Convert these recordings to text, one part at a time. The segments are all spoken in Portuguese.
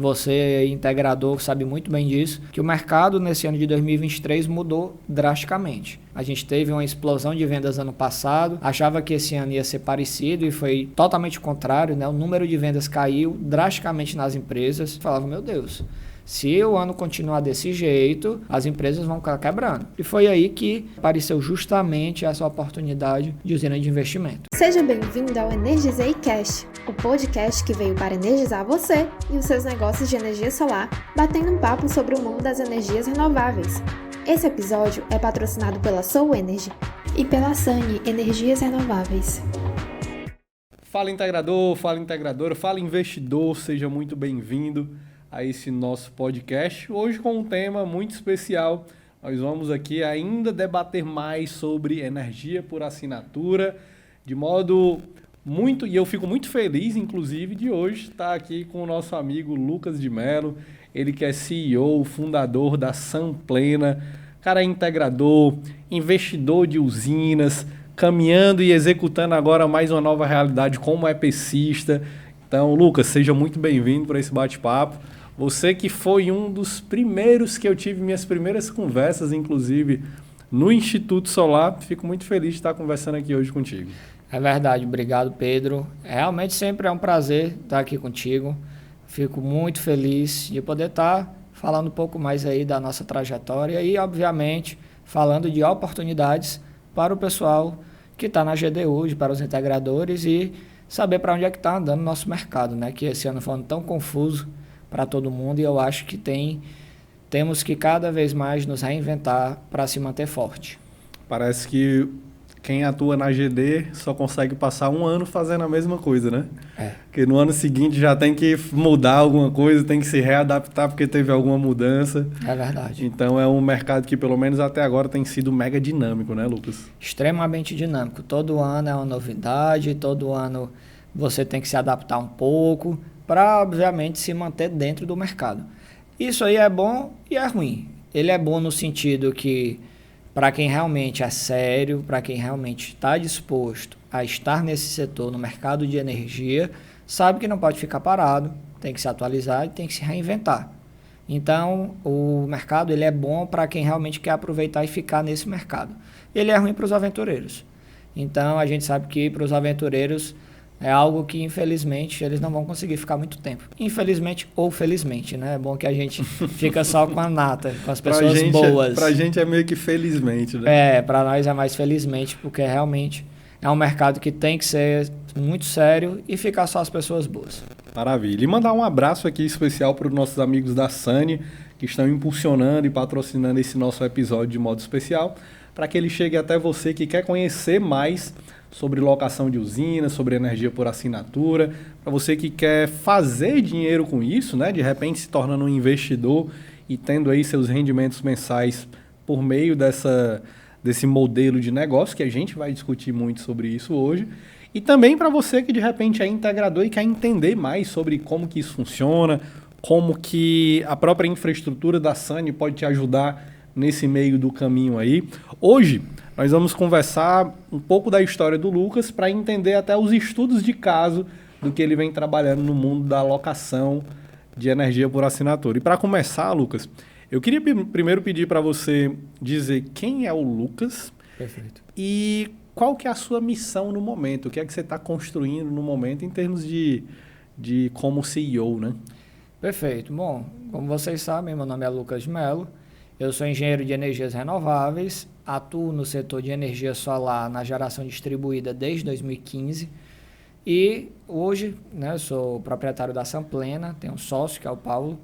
você, integrador, sabe muito bem disso, que o mercado nesse ano de 2023 mudou drasticamente. A gente teve uma explosão de vendas ano passado, achava que esse ano ia ser parecido e foi totalmente o contrário, né? O número de vendas caiu drasticamente nas empresas. Falava, meu Deus, se o ano continuar desse jeito, as empresas vão ficar quebrando. E foi aí que apareceu justamente essa oportunidade de usina de investimento. Seja bem-vindo ao Energizei Cash, o podcast que veio para energizar você e os seus negócios de energia solar, batendo um papo sobre o mundo das energias renováveis. Esse episódio é patrocinado pela Soul Energy e pela Sani Energias Renováveis. Fala integrador, fala integradora, fala investidor, seja muito bem-vindo a esse nosso podcast. Hoje com um tema muito especial, nós vamos aqui ainda debater mais sobre energia por assinatura, de modo muito, e eu fico muito feliz, inclusive, de hoje estar aqui com o nosso amigo Lucas de Mello, ele que é CEO, fundador da Samplena, cara é integrador, investidor de usinas, caminhando e executando agora mais uma nova realidade como EPCista. Então, Lucas, seja muito bem-vindo para esse bate-papo. Você que foi um dos primeiros que eu tive minhas primeiras conversas, inclusive, no Instituto Solar. Fico muito feliz de estar conversando aqui hoje contigo. É verdade, obrigado, Pedro. Realmente sempre é um prazer estar aqui contigo. Fico muito feliz de poder estar falando um pouco mais aí da nossa trajetória e, obviamente, falando de oportunidades para o pessoal que está na GD hoje, para os integradores e saber para onde é que está andando o nosso mercado, né? Que esse ano foi um ano tão confuso para todo mundo e eu acho que temos que cada vez mais nos reinventar para se manter forte. Parece que quem atua na GD só consegue passar um ano fazendo a mesma coisa, né? Porque no ano seguinte já tem que mudar alguma coisa, tem que se readaptar porque teve alguma mudança. É verdade. Então é um mercado que pelo menos até agora tem sido mega dinâmico, né, Lucas? Extremamente dinâmico. Todo ano é uma novidade, todo ano você tem que se adaptar um pouco para, obviamente, se manter dentro do mercado. Isso aí é bom e é ruim. Ele é bom no sentido que para quem realmente é sério, para quem realmente está disposto a estar nesse setor, no mercado de energia, sabe que não pode ficar parado, tem que se atualizar e tem que se reinventar. Então, o mercado ele é bom para quem realmente quer aproveitar e ficar nesse mercado. Ele é ruim para os aventureiros. Então, a gente sabe que para os aventureiros é algo que, infelizmente, eles não vão conseguir ficar muito tempo. Infelizmente ou felizmente, né? É bom que a gente fica só com a nata, com as pessoas boas. Pra gente é meio que felizmente, né? Para nós é mais felizmente, porque realmente é um mercado que tem que ser muito sério e ficar só as pessoas boas. Maravilha. E mandar um abraço aqui especial para os nossos amigos da Sani, que estão impulsionando e patrocinando esse nosso episódio de modo especial, para que ele chegue até você que quer conhecer mais sobre locação de usinas, sobre energia por assinatura, para você que quer fazer dinheiro com isso, né? De repente se tornando um investidor e tendo aí seus rendimentos mensais por meio desse modelo de negócio, que a gente vai discutir muito sobre isso hoje. E também para você que de repente é integrador e quer entender mais sobre como que isso funciona, como que a própria infraestrutura da Sani pode te ajudar nesse meio do caminho aí. Hoje nós vamos conversar um pouco da história do Lucas para entender até os estudos de caso do que ele vem trabalhando no mundo da alocação de energia por assinatura. E para começar, Lucas, eu queria primeiro pedir para você dizer quem é o Lucas. Perfeito. E qual que é a sua missão no momento, o que é que você está construindo no momento em termos de como CEO, né? Perfeito. Bom, como vocês sabem, meu nome é Lucas de Mello. Eu sou engenheiro de energias renováveis, atuo no setor de energia solar na geração distribuída desde 2015 e hoje, né, eu sou proprietário da Samplena, tenho um sócio que é o Paulo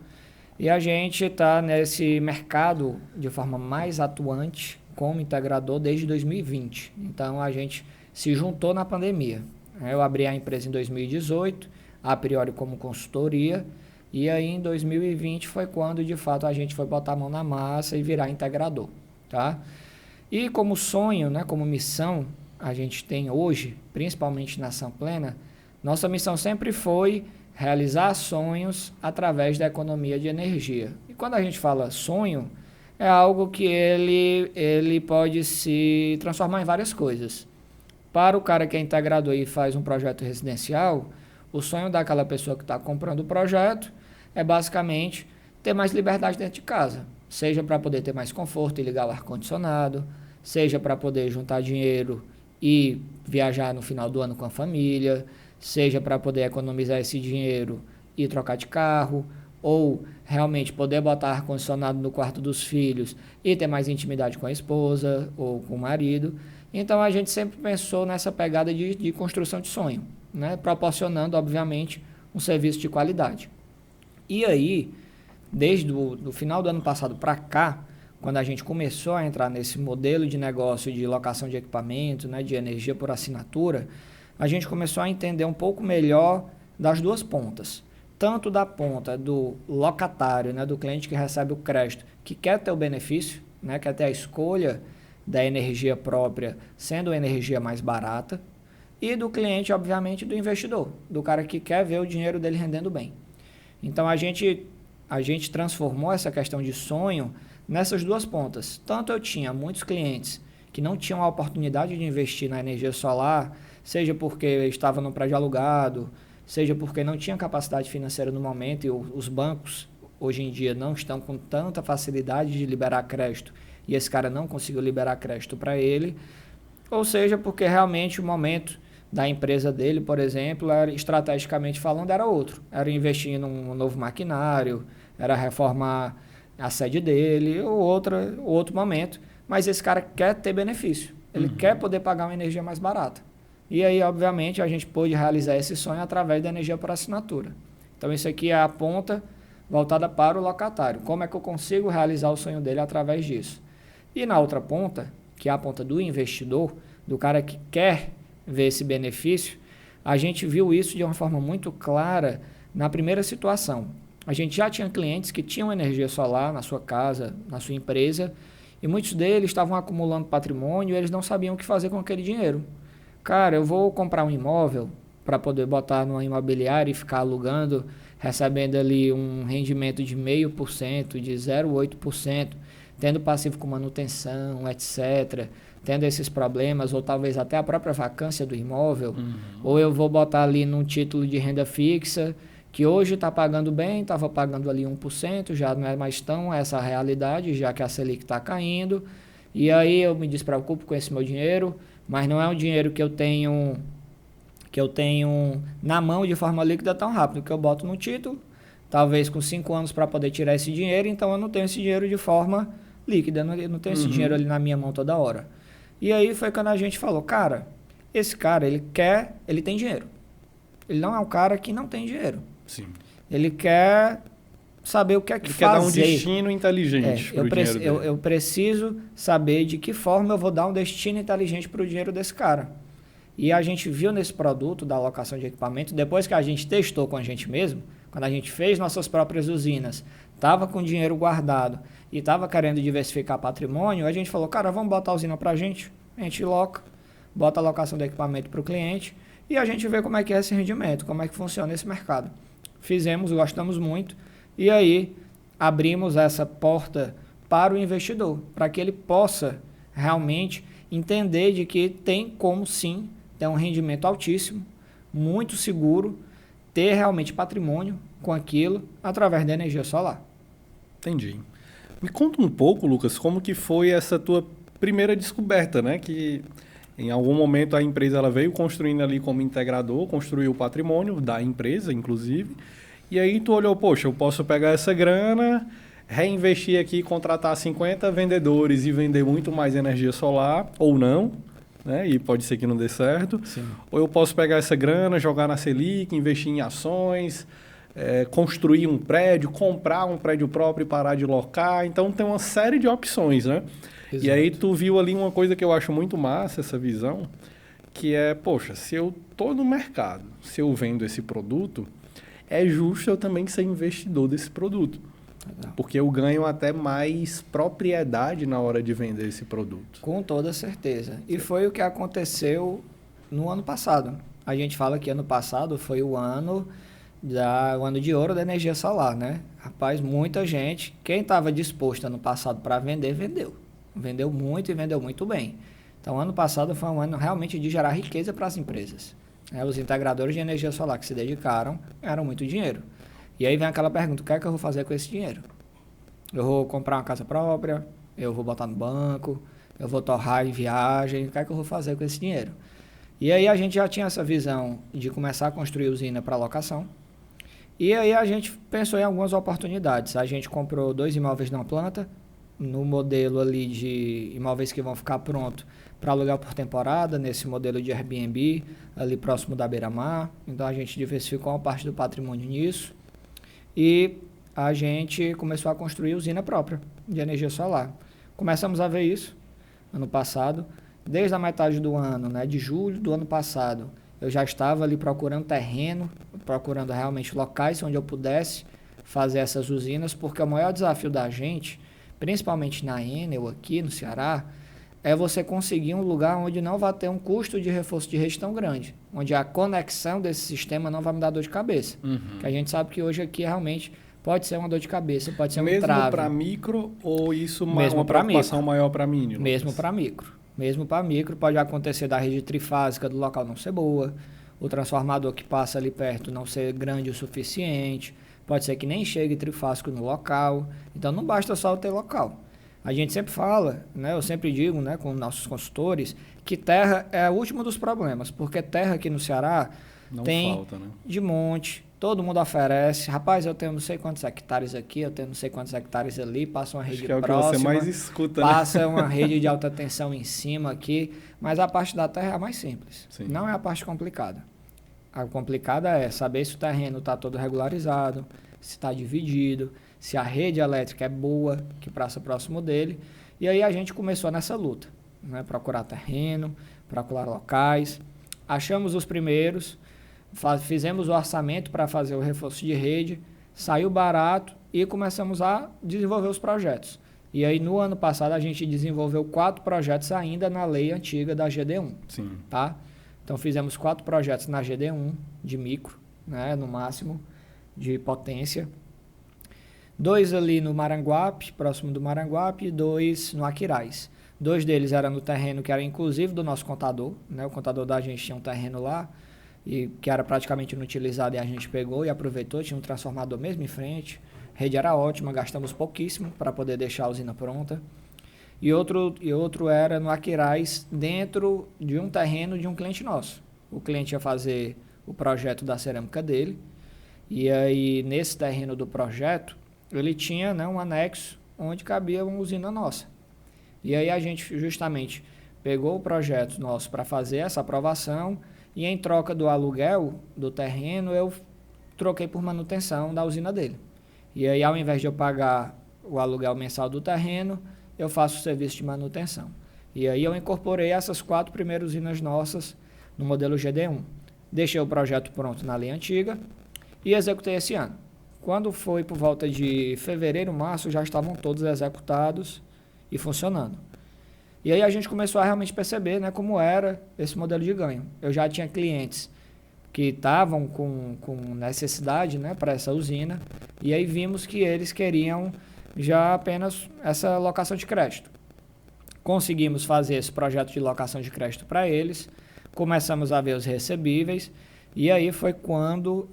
e a gente está nesse mercado de forma mais atuante como integrador desde 2020. Então a gente se juntou na pandemia. Eu abri a empresa em 2018, a priori como consultoria. E aí em 2020 foi quando de fato a gente foi botar a mão na massa e virar integrador, tá? E como sonho, né, como missão, a gente tem hoje, principalmente na Samplena, nossa missão sempre foi realizar sonhos através da economia de energia. E quando a gente fala sonho, é algo que ele pode se transformar em várias coisas. Para o cara que é integrador e faz um projeto residencial, o sonho daquela pessoa que está comprando o projeto é basicamente ter mais liberdade dentro de casa, seja para poder ter mais conforto e ligar o ar-condicionado, seja para poder juntar dinheiro e viajar no final do ano com a família, seja para poder economizar esse dinheiro e trocar de carro, ou realmente poder botar ar-condicionado no quarto dos filhos e ter mais intimidade com a esposa ou com o marido. Então a gente sempre pensou nessa pegada de construção de sonho, né? Proporcionando, obviamente, um serviço de qualidade. E aí, desde o final do ano passado para cá, quando a gente começou a entrar nesse modelo de negócio de locação de equipamento, né, de energia por assinatura, a gente começou a entender um pouco melhor das duas pontas. Tanto da ponta do locatário, né, do cliente que recebe o crédito, que quer ter o benefício, né, quer ter a escolha da energia própria sendo a energia mais barata, e do cliente, obviamente, do investidor, do cara que quer ver o dinheiro dele rendendo bem. Então a gente transformou essa questão de sonho nessas duas pontas. Tanto eu tinha muitos clientes que não tinham a oportunidade de investir na energia solar, seja porque estava no prédio alugado, seja porque não tinha capacidade financeira no momento e os bancos hoje em dia não estão com tanta facilidade de liberar crédito e esse cara não conseguiu liberar crédito para ele, ou seja porque realmente o momento da empresa dele, por exemplo, era, estrategicamente falando, era outro. Era investir num novo maquinário, era reformar a sede dele, ou outro momento. Mas esse cara quer ter benefício. Ele quer poder pagar uma energia mais barata. E aí, obviamente, a gente pôde realizar esse sonho através da energia por assinatura. Então, isso aqui é a ponta voltada para o locatário. Como é que eu consigo realizar o sonho dele através disso? E na outra ponta, que é a ponta do investidor, do cara que quer ver esse benefício, a gente viu isso de uma forma muito clara na primeira situação. A gente já tinha clientes que tinham energia solar na sua casa, na sua empresa, e muitos deles estavam acumulando patrimônio e eles não sabiam o que fazer com aquele dinheiro. Cara, eu vou comprar um imóvel para poder botar numa imobiliária e ficar alugando, recebendo ali um rendimento de 0,5%, de 0,8%, tendo passivo com manutenção, etc., tendo esses problemas, ou talvez até a própria vacância do imóvel, ou eu vou botar ali num título de renda fixa, que hoje está pagando bem, estava pagando ali 1%, já não é mais tão essa realidade, já que a Selic está caindo, e aí eu me despreocupo com esse meu dinheiro, mas não é um dinheiro que eu tenho na mão de forma líquida tão rápido, que eu boto no título, talvez com 5 anos para poder tirar esse dinheiro, então eu não tenho esse dinheiro de forma líquida, eu não tenho esse dinheiro ali na minha mão toda hora. E aí foi quando a gente falou, cara, esse cara, ele tem dinheiro. Ele não é um cara que não tem dinheiro. Sim. Ele quer saber o que é que fazer. Ele quer dar um destino inteligente para o dinheiro dele. Eu preciso saber de que forma eu vou dar um destino inteligente para o dinheiro desse cara. E a gente viu nesse produto da alocação de equipamento, depois que a gente testou com a gente mesmo, quando a gente fez nossas próprias usinas, estava com dinheiro guardado e estava querendo diversificar patrimônio, a gente falou, cara, vamos botar a usina para a gente loca, bota a alocação do equipamento para o cliente e a gente vê como é que é esse rendimento, como é que funciona esse mercado. Fizemos, gostamos muito e aí abrimos essa porta para o investidor, para que ele possa realmente entender de que tem como sim ter um rendimento altíssimo, muito seguro, ter realmente patrimônio com aquilo através da energia solar. Entendi. Me conta um pouco, Lucas, como que foi essa tua primeira descoberta, né? Que em algum momento a empresa ela veio construindo ali como integrador, construiu o patrimônio da empresa, inclusive, e aí tu olhou, poxa, eu posso pegar essa grana, reinvestir aqui, contratar 50 vendedores e vender muito mais energia solar, ou não, né? E pode ser que não dê certo. Sim. Ou eu posso pegar essa grana, jogar na Selic, investir em ações, construir um prédio, comprar um prédio próprio e parar de locar. Então, tem uma série de opções, né? Exato. E aí, tu viu ali uma coisa que eu acho muito massa, essa visão, que é, poxa, se eu tô no mercado, se eu vendo esse produto, é justo eu também ser investidor desse produto. Porque eu ganho até mais propriedade na hora de vender esse produto. Com toda certeza. E foi o que aconteceu no ano passado. A gente fala que ano passado foi o ano de ouro da energia solar, né? Rapaz, muita gente, quem estava disposto ano passado para vender, vendeu. Vendeu muito e vendeu muito bem. Então, ano passado foi um ano realmente de gerar riqueza para as empresas. Os integradores de energia solar que se dedicaram ganharam muito dinheiro. E aí vem aquela pergunta, o que é que eu vou fazer com esse dinheiro? Eu vou comprar uma casa própria, eu vou botar no banco, eu vou torrar em viagem, o que é que eu vou fazer com esse dinheiro? E aí a gente já tinha essa visão de começar a construir usina para locação. E aí a gente pensou em algumas oportunidades. A gente comprou 2 imóveis numa planta, no modelo ali de imóveis que vão ficar prontos para alugar por temporada, nesse modelo de Airbnb, ali próximo da beira-mar. Então a gente diversificou uma parte do patrimônio nisso. E a gente começou a construir usina própria de energia solar. Começamos a ver isso ano passado. Desde a metade do ano, né, de julho do ano passado, eu já estava ali procurando terreno, procurando realmente locais onde eu pudesse fazer essas usinas, porque o maior desafio da gente, principalmente na Enel aqui no Ceará, é você conseguir um lugar onde não vai ter um custo de reforço de rede tão grande, onde a conexão desse sistema não vai me dar dor de cabeça. Que a gente sabe que hoje aqui realmente pode ser uma dor de cabeça, pode ser um entrave. Mesmo para micro ou isso mesmo uma preocupação maior para mini? Mesmo para micro. Mesmo para micro, pode acontecer da rede trifásica do local não ser boa, o transformador que passa ali perto não ser grande o suficiente, pode ser que nem chegue trifásico no local, então não basta só ter local. A gente sempre fala, né, eu sempre digo, né, com nossos consultores, que terra é o último dos problemas, porque terra aqui no Ceará não tem falta, né? De monte, todo mundo oferece. Rapaz, eu tenho não sei quantos hectares aqui, eu tenho não sei quantos hectares ali, passa uma rede próxima. Acho que é o que você mais escuta, passa né? uma rede de alta tensão em cima aqui, mas a parte da terra é a mais simples. Sim. Não é a parte complicada. A complicada é saber se o terreno está todo regularizado, se está dividido, se a rede elétrica é boa, que passa próximo dele. E aí a gente começou nessa luta, né? Procurar terreno, procurar locais. Achamos os primeiros, fizemos o orçamento para fazer o reforço de rede, saiu barato e começamos a desenvolver os projetos. E aí no ano passado a gente desenvolveu 4 projetos ainda na lei antiga da GD1. Sim. Tá? Então fizemos 4 projetos na GD1 de micro, né, no máximo, de potência. 2 ali no Maranguape, próximo do Maranguape, e 2 no Aquiraz. 2 deles eram no terreno que era inclusive do nosso contador, né? O contador da gente tinha um terreno lá, e que era praticamente inutilizado e a gente pegou e aproveitou, tinha um transformador mesmo em frente, a rede era ótima, gastamos pouquíssimo para poder deixar a usina pronta. E outro era no Aquiraz, dentro de um terreno de um cliente nosso. O cliente ia fazer o projeto da cerâmica dele, e aí nesse terreno do projeto, ele tinha, né, um anexo onde cabia uma usina nossa. E aí a gente justamente pegou o projeto nosso para fazer essa aprovação e em troca do aluguel do terreno eu troquei por manutenção da usina dele. E aí ao invés de eu pagar o aluguel mensal do terreno, eu faço o serviço de manutenção. E aí eu incorporei essas 4 primeiras usinas nossas no modelo GD1. Deixei o projeto pronto na lei antiga e executei esse ano. Quando foi por volta de fevereiro, março, já estavam todos executados e funcionando. E aí a gente começou a realmente perceber, né, como era esse modelo de ganho. Eu já tinha clientes que estavam com necessidade, né, para essa usina, e aí vimos que eles queriam já apenas essa locação de crédito. Conseguimos fazer esse projeto de locação de crédito para eles, começamos a ver os recebíveis, e aí foi quando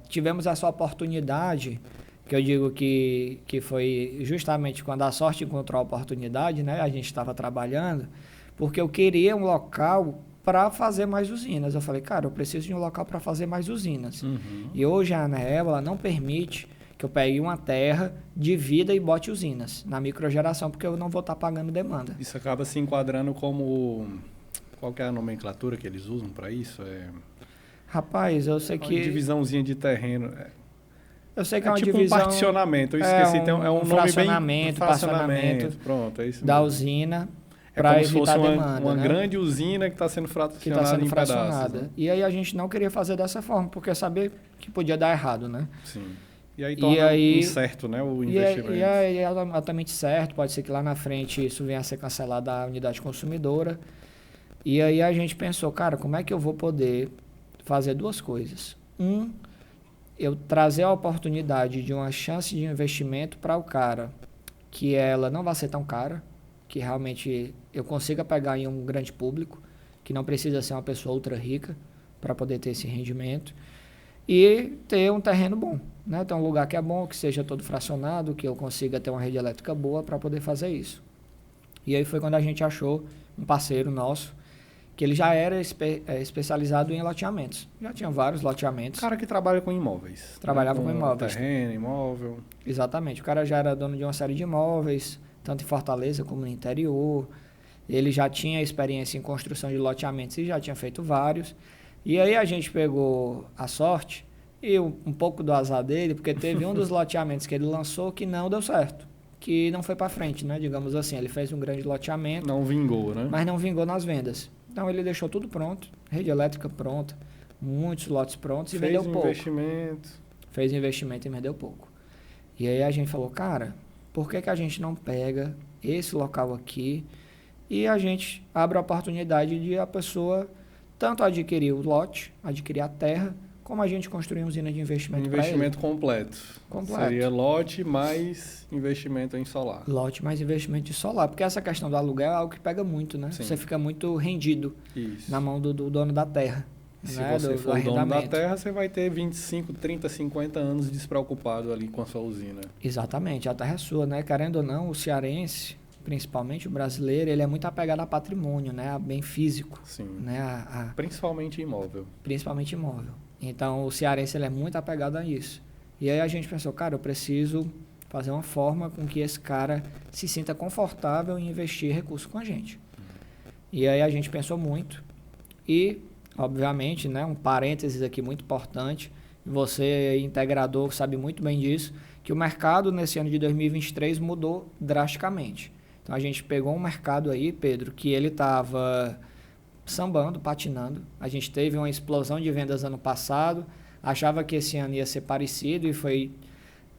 tivemos essa oportunidade, que eu digo que foi justamente quando a sorte encontrou a oportunidade, né? A gente estava trabalhando, porque eu queria um local para fazer mais usinas. Eu falei, cara, eu preciso de um local para fazer mais usinas. E hoje a ANEEL, ela não permite que eu pegue uma terra, divida e bote usinas na microgeração, porque eu não vou estar pagando demanda. Isso acaba se enquadrando como... Qual que é a nomenclatura que eles usam para isso? Rapaz, eu sei que... Uma divisãozinha de terreno. Eu sei que é uma tipo divisão... um particionamento, eu esqueci. É um nome fracionamento pronto, é isso da mesmo. usina É para como se fosse evitar demanda. uma né? grande usina que está sendo fracionada em pedaços. Né? E aí a gente não queria fazer dessa forma, porque sabia que podia dar errado, né? Sim. E aí torna incerto, né, o investimento. E aí é altamente certo, pode ser que lá na frente isso venha a ser cancelado da unidade consumidora. E aí a gente pensou, cara, como é que eu vou poder fazer 2 coisas? Eu trazer a oportunidade de uma chance de investimento para o cara, que ela não vai ser tão cara, que realmente eu consiga pegar em um grande público, que não precisa ser uma pessoa ultra rica para poder ter esse rendimento. e ter um terreno bom, né? Ter um lugar que é bom, que seja todo fracionado, que eu consiga ter uma rede elétrica boa para poder fazer isso. E aí foi quando a gente achou um parceiro nosso, que ele já era especializado em loteamentos. Já tinha vários loteamentos. Cara que trabalha com imóveis. Trabalhava com imóveis. Terreno, imóvel. Exatamente. O cara já era dono de uma série de imóveis, tanto em Fortaleza como no interior. Ele já tinha experiência em construção de loteamentos e já tinha feito vários. E aí a gente pegou a sorte e um pouco do azar dele, porque teve um dos loteamentos que ele lançou que não deu certo, que não foi para frente, né? Digamos assim, ele fez um grande loteamento. Não vingou, né? Mas não vingou nas vendas. Então ele deixou tudo pronto, rede elétrica pronta, muitos lotes prontos e vendeu pouco. Fez investimento e vendeu pouco. E aí a gente falou, cara, por que a gente não pega esse local aqui e a gente abre a oportunidade de a pessoa tanto adquirir o lote, adquirir a terra, como a gente construir uma usina de investimento para ele. Investimento completo. Seria lote mais investimento em solar. Lote mais investimento em solar. Porque essa questão do aluguel é algo que pega muito, né? Sim. Você fica muito rendido na mão do dono da terra. Se você for o dono da terra, você vai ter 25, 30, 50 anos despreocupado ali com a sua usina. Exatamente. A terra é sua, né? Querendo ou não, o cearense, principalmente o brasileiro, ele é muito apegado a patrimônio, né? A bem físico. Sim. Né? Principalmente imóvel. Principalmente imóvel. Então, o cearense ele é muito apegado a isso. E aí a gente pensou, cara, eu preciso fazer uma forma com que esse cara se sinta confortável em investir recursos com a gente. E aí a gente pensou muito e, obviamente, né, um parênteses aqui muito importante, você, integrador, sabe muito bem disso, que o mercado nesse ano de 2023 mudou drasticamente. Então, a gente pegou um mercado aí, Pedro, que ele estava sambando, patinando. A gente teve uma explosão de vendas ano passado, achava que esse ano ia ser parecido e foi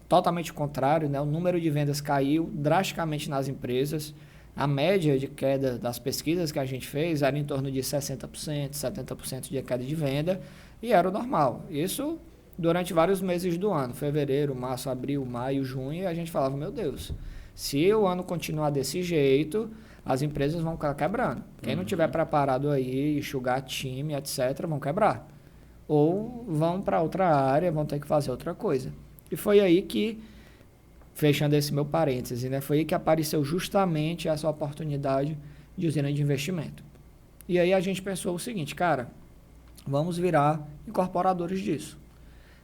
totalmente o contrário, né? O número de vendas caiu drasticamente nas empresas. A média de queda das pesquisas que a gente fez era em torno de 60%, 70% de queda de venda e era o normal. Isso durante vários meses do ano, fevereiro, março, abril, maio, junho, e a gente falava, meu Deus, se o ano continuar desse jeito, as empresas vão ficar quebrando. Quem não tiver preparado aí, enxugar time, etc., vão quebrar. Ou vão para outra área, vão ter que fazer outra coisa. E foi aí que, fechando esse meu parêntese, né, foi aí que apareceu justamente essa oportunidade de usina de investimento. E aí a gente pensou o seguinte, cara, vamos virar incorporadores disso.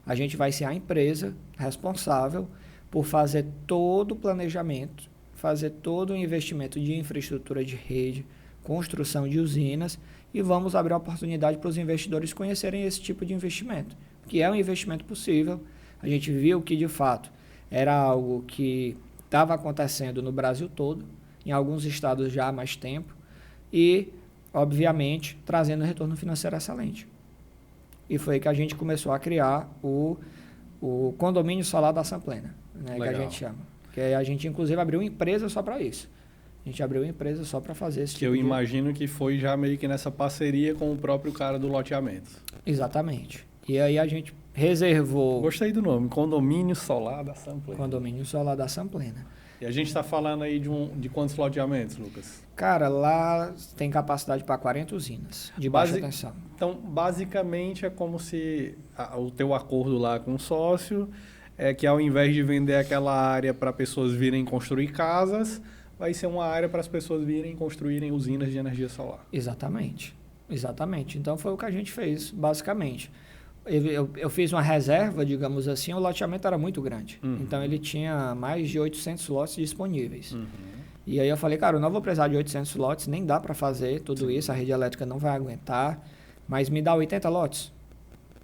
A gente vai ser a empresa responsável por fazer todo o planejamento, fazer todo o investimento de infraestrutura de rede, construção de usinas e vamos abrir a oportunidade para os investidores conhecerem esse tipo de investimento, que é um investimento possível. A gente viu que, de fato, era algo que estava acontecendo no Brasil todo, em alguns estados já há mais tempo e, obviamente, trazendo retorno financeiro excelente. E foi aí que a gente começou a criar o condomínio solar da Samplena, né, que a gente chama. Que a gente, inclusive, abriu uma empresa só para isso. A gente abriu uma empresa só para fazer esse tipo de... Que eu imagino que foi já meio que nessa parceria com o próprio cara do loteamento. Exatamente. E aí a gente reservou... Gostei do nome, Condomínio Solar da Samplena. Condomínio Solar da Samplena. E a gente está falando aí de quantos loteamentos, Lucas? Cara, lá tem capacidade para 40 usinas de baixa tensão. Então, basicamente, é como se o teu acordo lá com o sócio... é que ao invés de vender aquela área para pessoas virem construir casas, vai ser uma área para as pessoas virem construírem usinas de energia solar. Exatamente. Exatamente. Então, foi o que a gente fez, basicamente. Eu fiz uma reserva, digamos assim, o loteamento era muito grande. Uhum. Então, ele tinha mais de 800 lotes disponíveis. Uhum. E aí eu falei, cara, eu não vou precisar de 800 lotes, nem dá para fazer tudo isso, a rede elétrica não vai aguentar, mas me dá 80 lotes.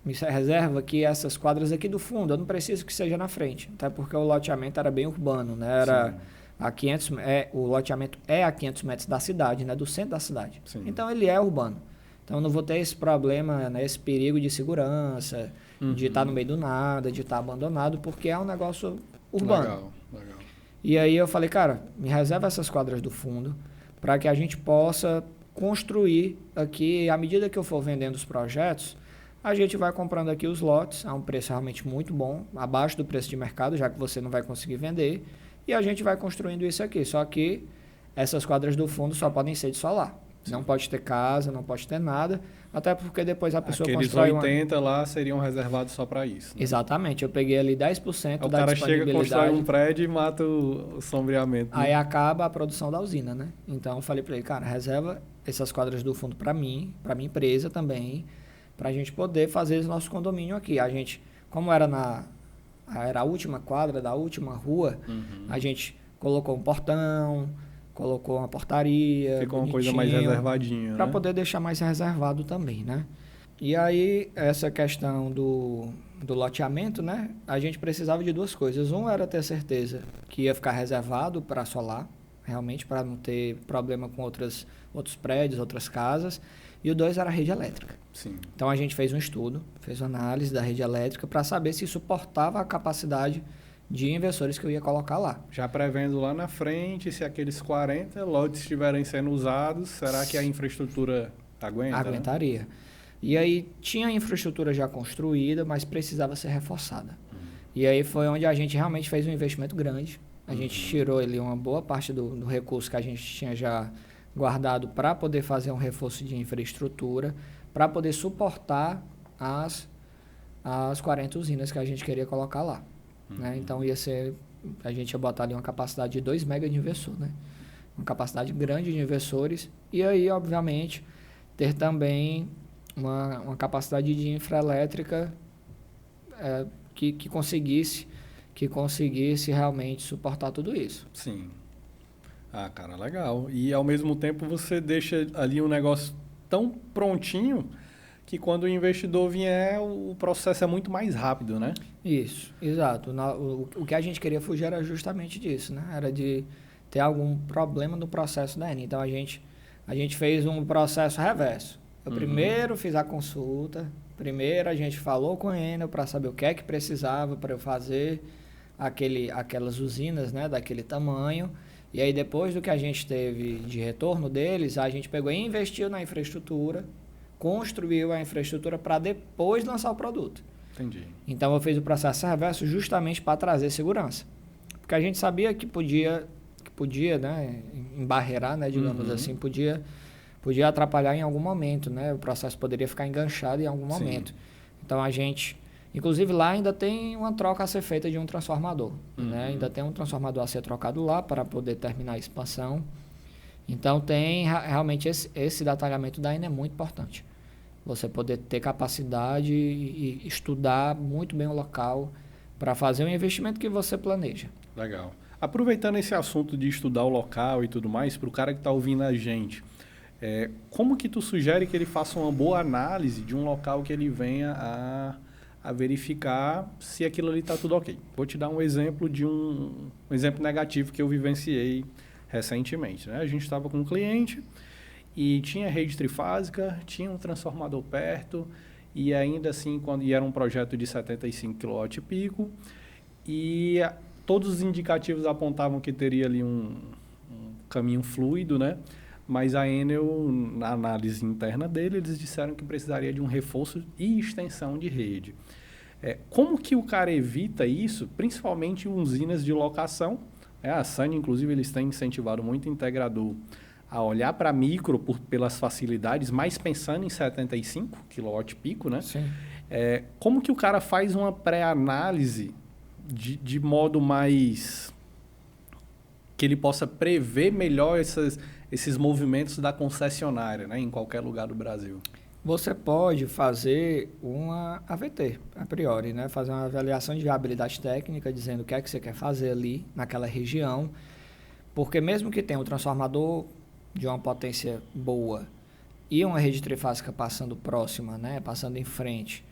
Me reserva aqui essas quadras aqui do fundo, eu não preciso que seja na frente, até porque o loteamento era bem urbano, né? Era a 500, o loteamento é a 500 metros da cidade, né? Do centro da cidade. Sim. Então ele é urbano. Então eu não vou ter esse problema, né? Esse perigo de segurança, de estar no meio do nada, de estar abandonado, porque é um negócio urbano. Legal. E aí eu falei, cara, me reserva essas quadras do fundo para que a gente possa construir aqui, à medida que eu for vendendo os projetos, a gente vai comprando aqui os lotes a um preço realmente muito bom, abaixo do preço de mercado, já que você não vai conseguir vender, e a gente vai construindo isso aqui. Só que essas quadras do fundo só podem ser de solar. Sim. Não pode ter casa, não pode ter nada, até porque depois a pessoa Aqueles constrói 80 lá seriam reservados só para isso. Né? Exatamente, eu peguei ali 10% O da cara disponibilidade. chega, constrói um prédio e mata o sombreamento. Né? Aí acaba a produção da usina, né? Então eu falei para ele, cara, reserva essas quadras do fundo para mim, para minha empresa também, para a gente poder fazer esse nosso condomínio aqui. A gente, como era a última quadra da última rua, a gente colocou um portão, colocou uma portaria. Ficou uma coisa mais reservadinha, para né? poder deixar mais reservado também, né? E aí, essa questão do loteamento, né? A gente precisava de duas coisas. Um era ter certeza que ia ficar reservado para solar, realmente, para não ter problema com outros prédios, outras casas. E o dois era a rede elétrica. Sim. Então, a gente fez um estudo, fez uma análise da rede elétrica para saber se suportava a capacidade de investidores que eu ia colocar lá. Já prevendo lá na frente, se aqueles 40 lotes estiverem sendo usados, será que a infraestrutura aguenta? Aguentaria. Né? E aí tinha a infraestrutura já construída, mas precisava ser reforçada. E aí foi onde a gente realmente fez um investimento grande. A gente tirou ali uma boa parte do recurso que a gente tinha já guardado para poder fazer um reforço de infraestrutura, para poder suportar as 40 usinas que a gente queria colocar lá. Né? Então a gente ia botar ali uma capacidade de 2 mega de inversor, né? Uma capacidade grande de investidores. E aí, obviamente, ter também uma capacidade de infraelétrica que conseguisse realmente suportar tudo isso. Sim. Ah, cara, legal. E ao mesmo tempo você deixa ali um negócio tão prontinho que quando o investidor vier, o processo é muito mais rápido, né? Isso, exato. O que a gente queria fugir era justamente disso, né? Era de ter algum problema no processo da Enel. Então, a gente fez um processo reverso. Eu primeiro fiz a consulta, primeiro a gente falou com a Enel para saber o que é que precisava para eu fazer aquelas usinas, né, daquele tamanho. E aí, depois do que a gente teve de retorno deles, a gente pegou e investiu na infraestrutura, construiu a infraestrutura para depois lançar o produto. Entendi. Então, eu fiz o processo reverso justamente para trazer segurança. Porque a gente sabia que podia né, embarrear, né, digamos assim, podia atrapalhar em algum momento, né? O processo poderia ficar enganchado em algum momento. Então, a gente... Inclusive, lá ainda tem uma troca a ser feita de um transformador. Né? Ainda tem um transformador a ser trocado lá para poder terminar a expansão. Então, tem realmente esse detalhamento da Enel é muito importante. Você poder ter capacidade e estudar muito bem o local para fazer o investimento que você planeja. Legal. Aproveitando esse assunto de estudar o local e tudo mais, para o cara que está ouvindo a gente, como que tu sugere que ele faça uma boa análise de um local que ele venha a verificar se aquilo ali está tudo ok? Vou te dar um exemplo de um exemplo negativo que eu vivenciei recentemente. Né? A gente estava com um cliente e tinha rede trifásica, tinha um transformador perto e ainda assim, e era um projeto de 75 kW e todos os indicativos apontavam que teria ali um caminho fluido, né? Mas a Enel, na análise interna dele, eles disseram que precisaria de um reforço e extensão de rede. Como que o cara evita isso, principalmente em usinas de locação? A Sunny, inclusive, eles têm incentivado muito o integrador a olhar para micro pelas facilidades, mais pensando em 75 kW, né? Sim. Como que o cara faz uma pré-análise de modo mais... que ele possa prever melhor esses movimentos da concessionária, né, em qualquer lugar do Brasil? Você pode fazer uma AVT, a priori, né? Fazer uma avaliação de viabilidade técnica, dizendo o que é que você quer fazer ali, naquela região. Porque mesmo que tenha um transformador de uma potência boa e uma rede trifásica passando próxima, né? Passando em frente,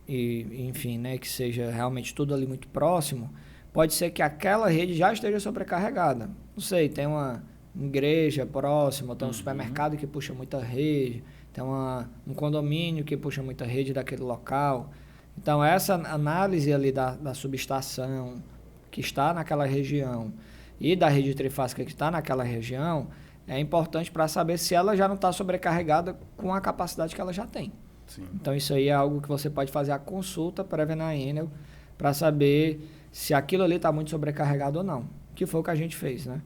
e enfim, né? Que seja realmente tudo ali muito próximo, pode ser que aquela rede já esteja sobrecarregada. Não sei, tem uma igreja próxima, tem um supermercado que puxa muita rede, tem um condomínio que puxa muita rede daquele local. Então, essa análise ali da subestação que está naquela região e da rede trifásica que está naquela região é importante para saber se ela já não está sobrecarregada com a capacidade que ela já tem. Sim. Então, isso aí é algo que você pode fazer a consulta prévia na Enel para saber se aquilo ali está muito sobrecarregado ou não, que foi o que a gente fez, né?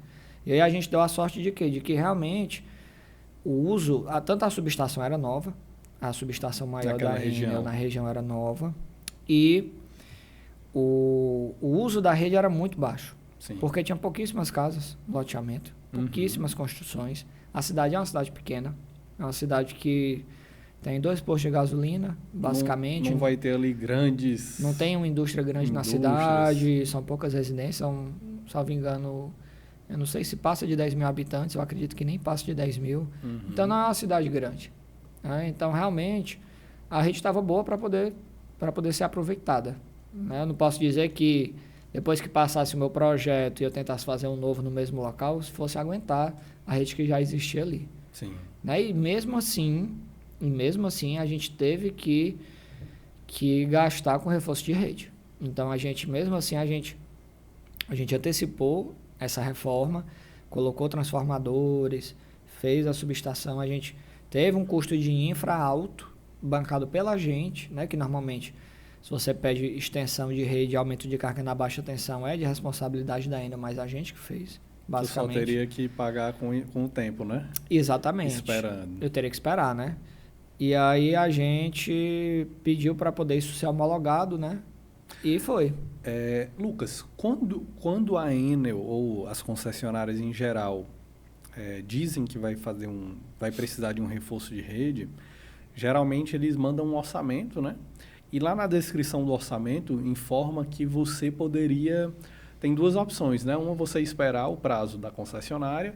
E aí a gente deu a sorte de quê? De que realmente o uso, tanto a subestação era nova, a subestação maior Naquela da região. Enel na região era nova, e o uso da rede era muito baixo, Sim. porque tinha pouquíssimas casas, loteamento, pouquíssimas construções. A cidade é uma cidade pequena, é uma cidade que tem 2 postos de gasolina, basicamente. Não vai ter ali grandes... Não tem uma indústria grande na cidade, são poucas residências, salvo engano, eu não sei se passa de 10 mil habitantes, eu acredito que nem passa de 10 mil. Então não é uma cidade grande. Né? Então realmente a rede estava boa para poder ser aproveitada. Né? Eu não posso dizer que depois que passasse o meu projeto e eu tentasse fazer um novo no mesmo local, se fosse aguentar a rede que já existia ali. Sim. Né? E mesmo assim a gente teve que gastar com reforço de rede. Então a gente antecipou essa reforma, colocou transformadores, fez a subestação, a gente teve um custo de infra alto, bancado pela gente, né, que normalmente, se você pede extensão de rede, aumento de carga na baixa tensão, é de responsabilidade da Enel, mas a gente que fez, basicamente. Tu só teria que pagar com o tempo, né? Exatamente. Esperando. Eu teria que esperar, né? E aí a gente pediu para poder isso ser homologado, né? E foi. Lucas, quando a Enel ou as concessionárias em geral dizem que vai precisar de um reforço de rede, geralmente eles mandam um orçamento, né? E lá na descrição do orçamento informa que você poderia... Tem 2 opções, né? Uma, você esperar o prazo da concessionária,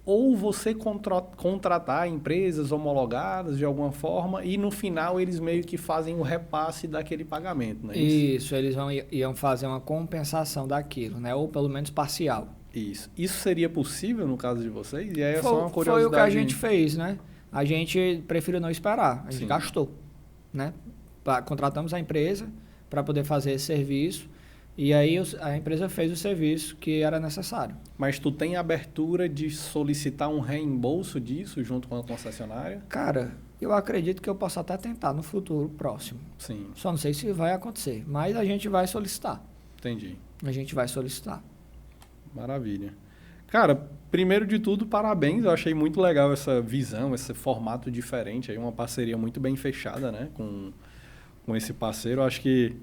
ou você contratar empresas homologadas de alguma forma e no final eles meio que fazem o repasse daquele pagamento, né? Isso, eles iam fazer uma compensação daquilo, né? Ou pelo menos parcial. Isso seria possível no caso de vocês? E aí é só uma curiosidade. Foi o que a gente fez, né? A gente preferiu não esperar, a gente gastou, né? Contratamos a empresa para poder fazer esse serviço e aí a empresa fez o serviço que era necessário. Mas tu tem abertura de solicitar um reembolso disso junto com a concessionária? Cara, eu acredito que eu possa até tentar no futuro próximo. Sim. Só não sei se vai acontecer, mas a gente vai solicitar. Entendi. A gente vai solicitar. Maravilha. Cara, primeiro de tudo, parabéns. Eu achei muito legal essa visão, esse formato diferente. Aí uma parceria muito bem fechada, né? Com esse parceiro. Eu acho que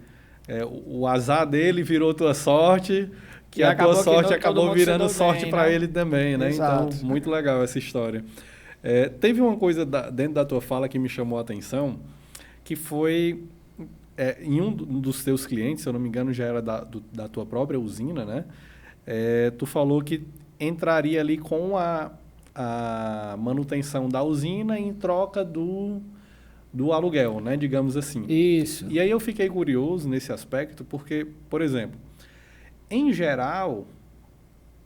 o azar dele virou tua sorte, que a tua sorte acabou virando sorte para ele também, né? Exato. Então, muito legal essa história. Teve uma coisa dentro da tua fala que me chamou a atenção, que foi em um dos teus clientes, se eu não me engano, já era da tua própria usina, né? Tu falou que entraria ali com a manutenção da usina em troca do aluguel, né? Digamos assim. Isso. E aí eu fiquei curioso nesse aspecto, porque, por exemplo, em geral,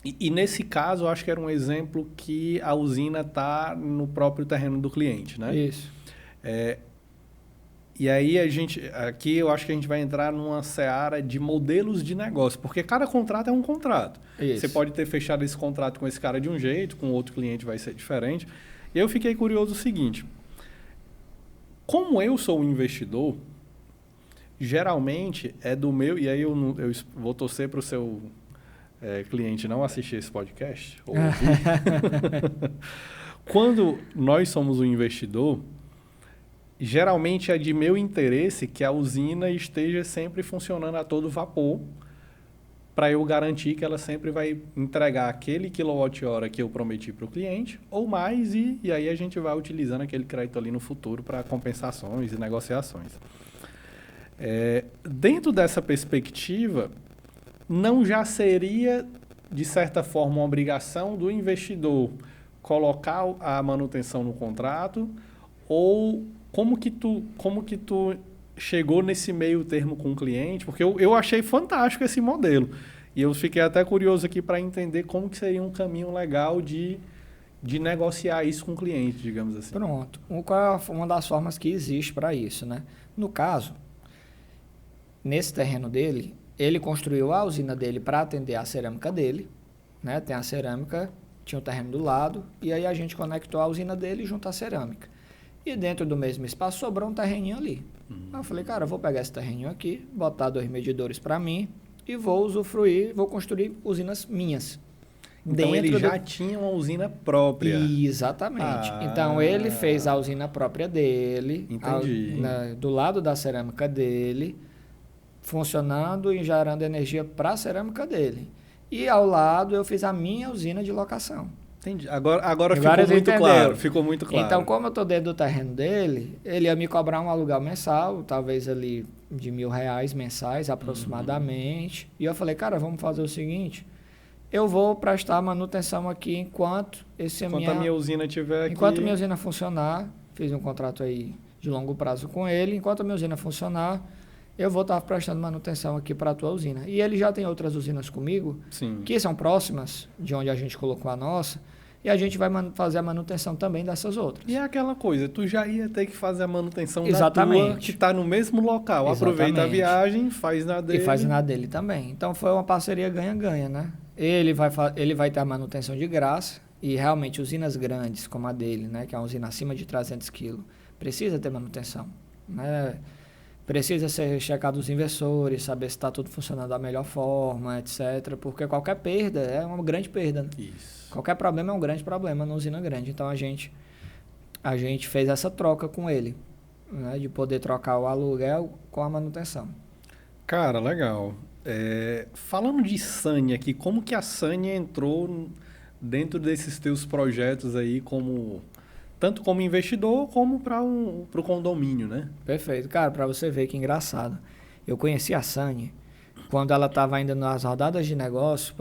e nesse caso eu acho que era um exemplo que a usina está no próprio terreno do cliente, né? Isso. E aí aqui eu acho que a gente vai entrar numa seara de modelos de negócio, porque cada contrato é um contrato. Isso. Você pode ter fechado esse contrato com esse cara de um jeito, com outro cliente vai ser diferente. E eu fiquei curioso o seguinte, como eu sou um investidor, geralmente é do meu, e aí eu vou torcer para o seu cliente não assistir esse podcast, ou ouvir. Quando nós somos um investidor, geralmente é de meu interesse que a usina esteja sempre funcionando a todo vapor, para eu garantir que ela sempre vai entregar aquele quilowatt-hora que eu prometi para o cliente, ou mais, e aí a gente vai utilizando aquele crédito ali no futuro para compensações e negociações. Dentro dessa perspectiva, não já seria, de certa forma, uma obrigação do investidor colocar a manutenção no contrato, ou como que tu chegou nesse meio termo com o cliente? Porque eu achei fantástico esse modelo. E eu fiquei até curioso aqui para entender como que seria um caminho legal de negociar isso com o cliente, digamos assim. Pronto. Qual é uma das formas que existe para isso, né? No caso, nesse terreno dele, ele construiu a usina dele para atender a cerâmica dele, né? Tem a cerâmica, tinha o terreno do lado, e aí a gente conectou a usina dele junto à cerâmica. E dentro do mesmo espaço sobrou um terreninho ali. Aí eu falei, cara, eu vou pegar esse terreninho aqui, botar 2 medidores para mim e vou usufruir, vou construir usinas minhas. Então ele já tinha uma usina própria. Exatamente. Então ele fez a usina própria dele, do lado da cerâmica dele, funcionando e gerando energia para a cerâmica dele. E ao lado eu fiz a minha usina de locação. Entendi. Agora ficou muito claro. Então, como eu estou dentro do terreno dele, ele ia me cobrar um aluguel mensal, talvez ali de R$1.000 mensais aproximadamente. E eu falei, cara, vamos fazer o seguinte, eu vou prestar manutenção aqui enquanto a minha usina estiver aqui. Enquanto a minha usina funcionar, fiz um contrato aí de longo prazo com ele, enquanto a minha usina funcionar, eu vou estar prestando manutenção aqui para a tua usina. E ele já tem outras usinas comigo, Sim. que são próximas de onde a gente colocou a nossa, e a gente vai fazer a manutenção também dessas outras. E é aquela coisa, tu já ia ter que fazer a manutenção Exatamente. da tua, que está no mesmo local. Exatamente. Aproveita a viagem, faz na dele. E faz na dele também. Então foi uma parceria ganha-ganha, né? Ele vai ter a manutenção de graça, e realmente usinas grandes como a dele, né, que é uma usina acima de 300 kg, precisa ter manutenção, né? Precisa ser checado os inversores, saber se está tudo funcionando da melhor forma, etc. Porque qualquer perda é uma grande perda. Né? Isso. Qualquer problema é um grande problema na usina grande. Então a gente fez essa troca com ele, né, de poder trocar o aluguel com a manutenção. Cara, legal. Falando de Sânia aqui, como que a Sânia entrou dentro desses teus projetos aí, tanto como investidor como para o condomínio, né? Perfeito. Cara, para você ver que engraçado. Eu conheci a Sânia quando ela estava ainda nas rodadas de negócio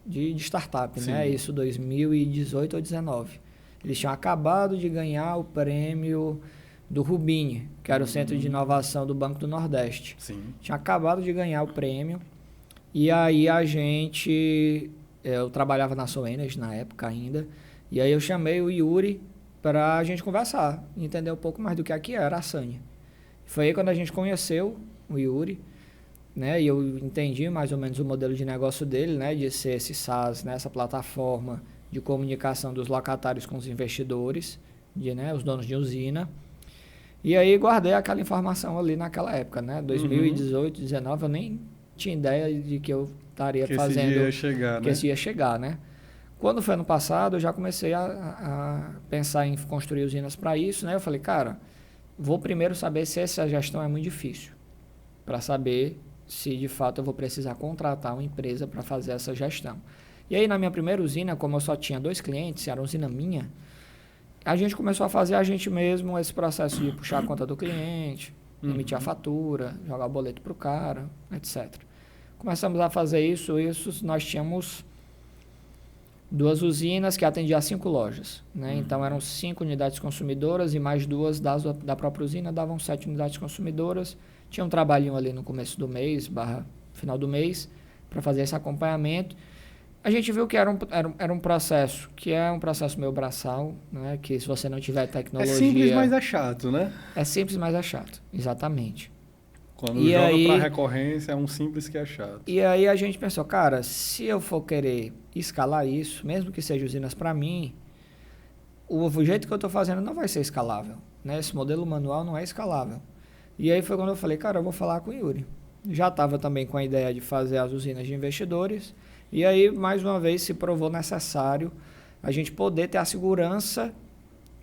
de startup, Sim. né? Isso 2018 ou 2019. Eles tinham acabado de ganhar o prêmio do Rubini, que era o Centro de Inovação do Banco do Nordeste. Sim. Tinha acabado de ganhar o prêmio. E aí eu trabalhava na Soenergy na época ainda, e aí eu chamei o Yuri para a gente conversar, entender um pouco mais do que era a Sânia. Foi aí quando a gente conheceu o Yuri, né, e eu entendi mais ou menos o modelo de negócio dele, né, de ser esse SaaS, né, essa plataforma de comunicação dos locatários com os investidores, né, os donos de usina. E aí guardei aquela informação ali naquela época, né, 2018, 2019, eu nem tinha ideia de que eu estaria fazendo... Que esse ia chegar, né? Quando foi ano passado, eu já comecei a pensar em construir usinas para isso, né? Eu falei, cara, vou primeiro saber se essa gestão é muito difícil, para saber se de fato eu vou precisar contratar uma empresa para fazer essa gestão. E aí na minha primeira usina, como eu só tinha 2 clientes, era uma usina minha, a gente começou a fazer a gente mesmo esse processo de puxar a conta do cliente, emitir a fatura, jogar o boleto para o cara, etc. Começamos a fazer isso, nós tínhamos 2 usinas que atendiam a 5 lojas, né? Então eram 5 unidades consumidoras e mais 2 da própria usina, davam 7 unidades consumidoras. Tinha um trabalhinho ali no começo do mês, final do mês, para fazer esse acompanhamento. A gente viu que era um processo, que é um processo meio braçal, né? Que se você não tiver tecnologia... É simples, mas é chato, né? É simples, mas é chato, exatamente. Quando joga para recorrência, é um simples que é chato. E aí a gente pensou, cara, se eu for querer escalar isso, mesmo que seja usinas para mim, o jeito que eu estou fazendo não vai ser escalável, né? Esse modelo manual não é escalável. E aí foi quando eu falei, cara, eu vou falar com o Yuri. Já estava também com a ideia de fazer as usinas de investidores, e aí, mais uma vez, se provou necessário a gente poder ter a segurança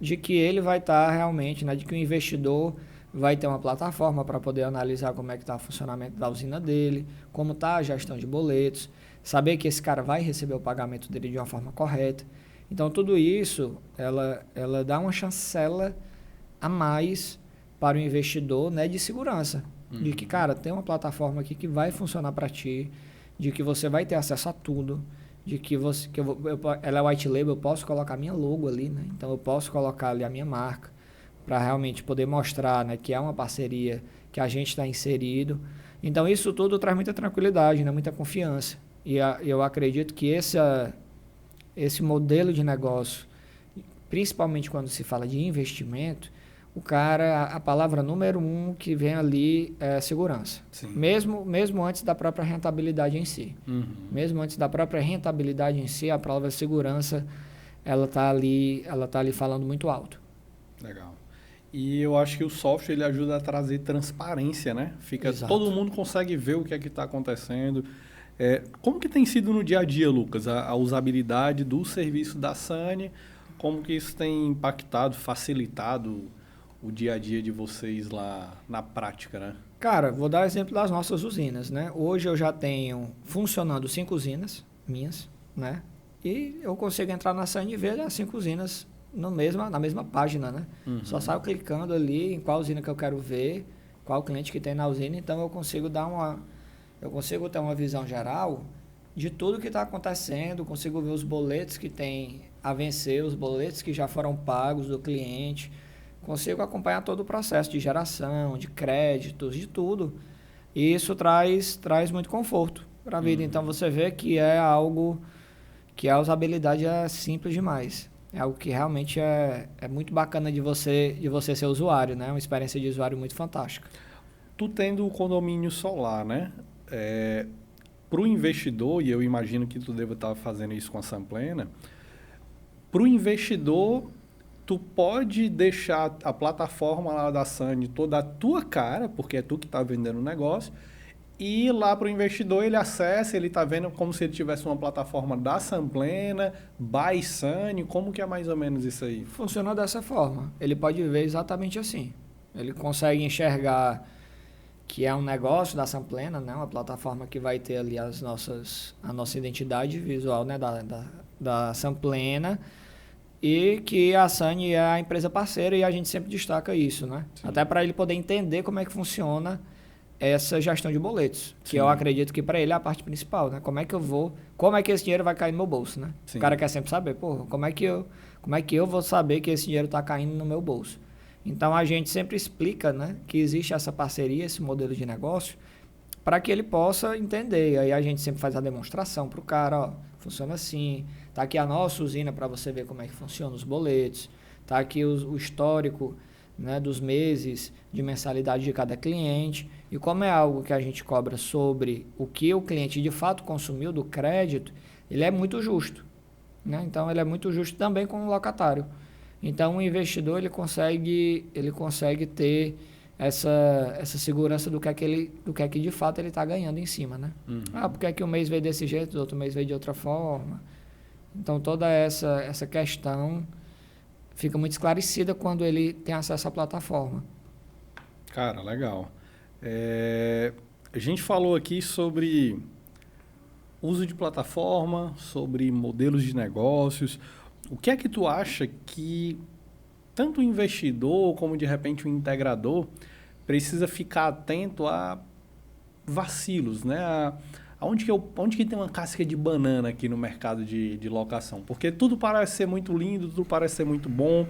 de que ele vai estar realmente, né? De que o investidor vai ter uma plataforma para poder analisar como é que está o funcionamento da usina dele, como está a gestão de boletos, saber que esse cara vai receber o pagamento dele de uma forma correta. Então, tudo isso, ela dá uma chancela a mais para o investidor, né, de segurança. De que, cara, tem uma plataforma aqui que vai funcionar para ti, de que você vai ter acesso a tudo, de que ela é white label, eu posso colocar a minha logo ali, né? Então, eu posso colocar ali a minha marca, para realmente poder mostrar, né, que é uma parceria que a gente está inserido. Então, isso tudo traz muita tranquilidade, né, muita confiança. E eu acredito que esse modelo de negócio, principalmente quando se fala de investimento, a palavra número 1 que vem ali é segurança. Sim. Mesmo antes da própria rentabilidade em si. Mesmo antes da própria rentabilidade em si, a palavra segurança, ela está ali falando muito alto. Legal. E eu acho que o software ele ajuda a trazer transparência, né? Exato. Todo mundo consegue ver o que é que está acontecendo. Como que tem sido no dia a dia, Lucas, a usabilidade do serviço da SANY? Como que isso tem impactado, facilitado o dia a dia de vocês lá na prática, né? Cara, vou dar exemplo das nossas usinas, né? Hoje eu já tenho funcionando 5 usinas minhas, né? E eu consigo entrar na SANY e ver as 5 usinas na mesma página, né? Só saio clicando ali em qual usina que eu quero ver, qual cliente que tem na usina, então eu consigo ter uma visão geral de tudo que está acontecendo, consigo ver os boletos que tem a vencer, os boletos que já foram pagos do cliente, consigo acompanhar todo o processo de geração, de créditos, de tudo. E isso traz muito conforto para a vida. Então você vê que é algo que a usabilidade é simples demais. É algo que realmente é muito bacana de você ser usuário, né? Uma experiência de usuário muito fantástica. Tu tendo o condomínio solar, né? Para o investidor, e eu imagino que tu deva estar fazendo isso com a Samplena, para o investidor, tu pode deixar a plataforma lá da SANY toda a tua cara, porque é tu que está vendendo o negócio, e lá para o investidor ele acessa, ele está vendo como se ele tivesse uma plataforma da Samplena, by SANY, como que é mais ou menos isso aí? Funciona dessa forma. Ele pode ver exatamente assim. Ele consegue enxergar que é um negócio da Samplena, né? Uma plataforma que vai ter ali a nossa identidade visual, né? da Samplena, e que a SANY é a empresa parceira e a gente sempre destaca isso, né? Sim. Até para ele poder entender como é que funciona essa gestão de boletos, que eu acredito que para ele é a parte principal, né? Como é que esse dinheiro vai cair no meu bolso, né? Sim. O cara quer sempre saber, como é que eu vou saber que esse dinheiro está caindo no meu bolso? Então a gente sempre explica, né, que existe essa parceria, esse modelo de negócio, para que ele possa entender. E aí a gente sempre faz a demonstração para o cara, ó, funciona assim, tá aqui a nossa usina para você ver como é que funciona os boletos, tá aqui o histórico, né, dos meses de mensalidade de cada cliente, e como é algo que a gente cobra sobre o que o cliente de fato consumiu do crédito, ele é muito justo, né? Então ele é muito justo também com o locatário. Então o investidor ele consegue ter essa segurança do que é que de fato ele está ganhando em cima, né? Porque é que um mês veio desse jeito, o outro mês veio de outra forma. Então toda essa questão fica muito esclarecida quando ele tem acesso à plataforma. Cara, legal. A gente falou aqui sobre uso de plataforma, sobre modelos de negócios. O que é que tu acha que tanto o investidor como, de repente, o integrador precisa ficar atento a vacilos, né? Onde que tem uma casca de banana aqui no mercado de locação? Porque tudo parece ser muito lindo, tudo parece ser muito bom,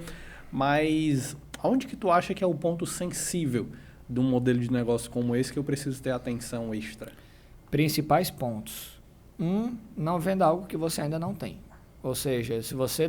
mas aonde que tu acha que é o ponto sensível de um modelo de negócio como esse que eu preciso ter atenção extra? Principais pontos. Não venda algo que você ainda não tem. Ou seja, se você